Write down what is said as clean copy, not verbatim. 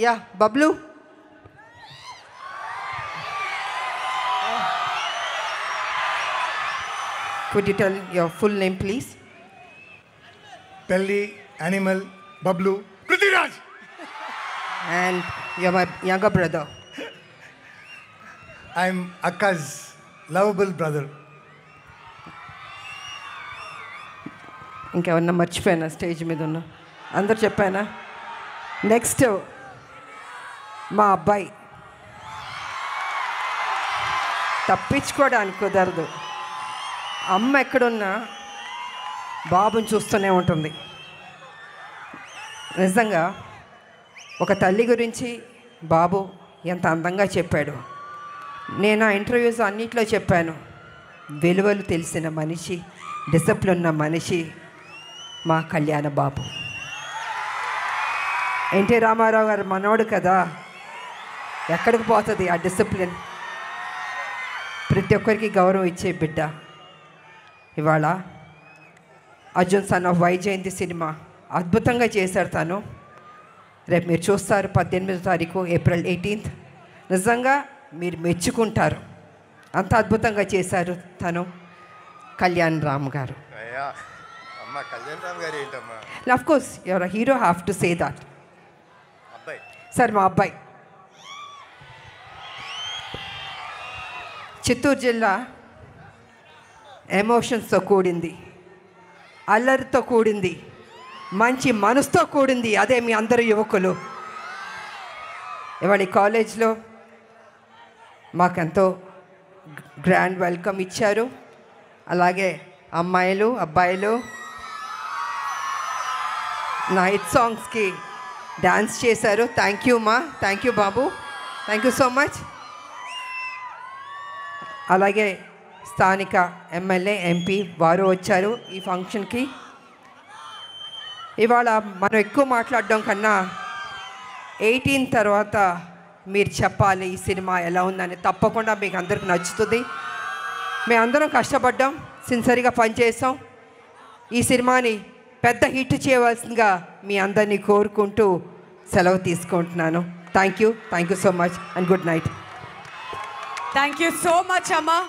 Yeah Bablu. Could you tell your full name, please? Pelli, Animal, Bablu, Prithviraj. And you're my younger brother. I'm Akka's lovable brother. ఇంకెవరన్నా మర్చిపోయానా stage మీద ఉన్న అందరు చెప్పానా? Next మా అబ్బాయి. తప్పించుకోవడానికి కుదరదు. అమ్మ ఎక్కడున్నా బాబుని చూస్తూనే ఉంటుంది. నిజంగా ఒక తల్లి గురించి బాబు ఎంత అందంగా చెప్పాడు. నేను ఆ ఇంటర్వ్యూస్ అన్నిట్లో చెప్పాను. విలువలు తెలిసిన మనిషి, డిసిప్లిన్ ఉన్న మనిషి మా కళ్యాణ బాబు. ఎన్టీ రామారావు గారు మనోడు కదా, ఎక్కడికి పోతుంది ఆ డిసిప్లిన్? ప్రతి ఒక్కరికి గౌరవం ఇచ్చే బిడ్డ. ఇవాళ Arjun son of Vyjayanthi cinema అద్భుతంగా చేశారు తను. రేపు మీరు చూస్తారు 18వ తారీఖు ఏప్రిల్ 18th. నిజంగా మీరు మెచ్చుకుంటారు, అంత అద్భుతంగా చేశారు తను. కళ్యాణ్ రామ్ గారు. Of course your hero, have to say that. Sir మా అబ్బాయి చిత్తూరు జిల్లా ఎమోషన్స్తో కూడింది, అల్లరితో కూడింది, మంచి మనసుతో కూడింది. అదే మీ అందరు యువకులు. ఇవాళ కాలేజ్లో మాకెంతో గ్రాండ్ వెల్కమ్ ఇచ్చారు. అలాగే అమ్మాయిలు అబ్బాయిలు నా హిట్ సాంగ్స్కి డాన్స్ చేశారు. థ్యాంక్ యూ మా, thank you Babu, thank you so much. అలాగే స్థానిక ఎమ్మెల్యే ఎంపీ వారు వచ్చారు ఈ ఫంక్షన్కి. ఇవాళ మనం ఎక్కువ మాట్లాడడం కన్నా 18 తర్వాత మీరు చెప్పాలి ఈ సినిమా ఎలా ఉందని. తప్పకుండా మీకు అందరికి నచ్చుతుంది. మేమందరం కష్టపడ్డాం, సిన్సియర్గా పనిచేసాం. ఈ సినిమాని పెద్ద హిట్ చేయవలసిందిగా మీ అందరినీ కోరుకుంటూ సెలవు తీసుకుంటున్నాను. Thank you so much and good night. Thank you so much అమ్మా.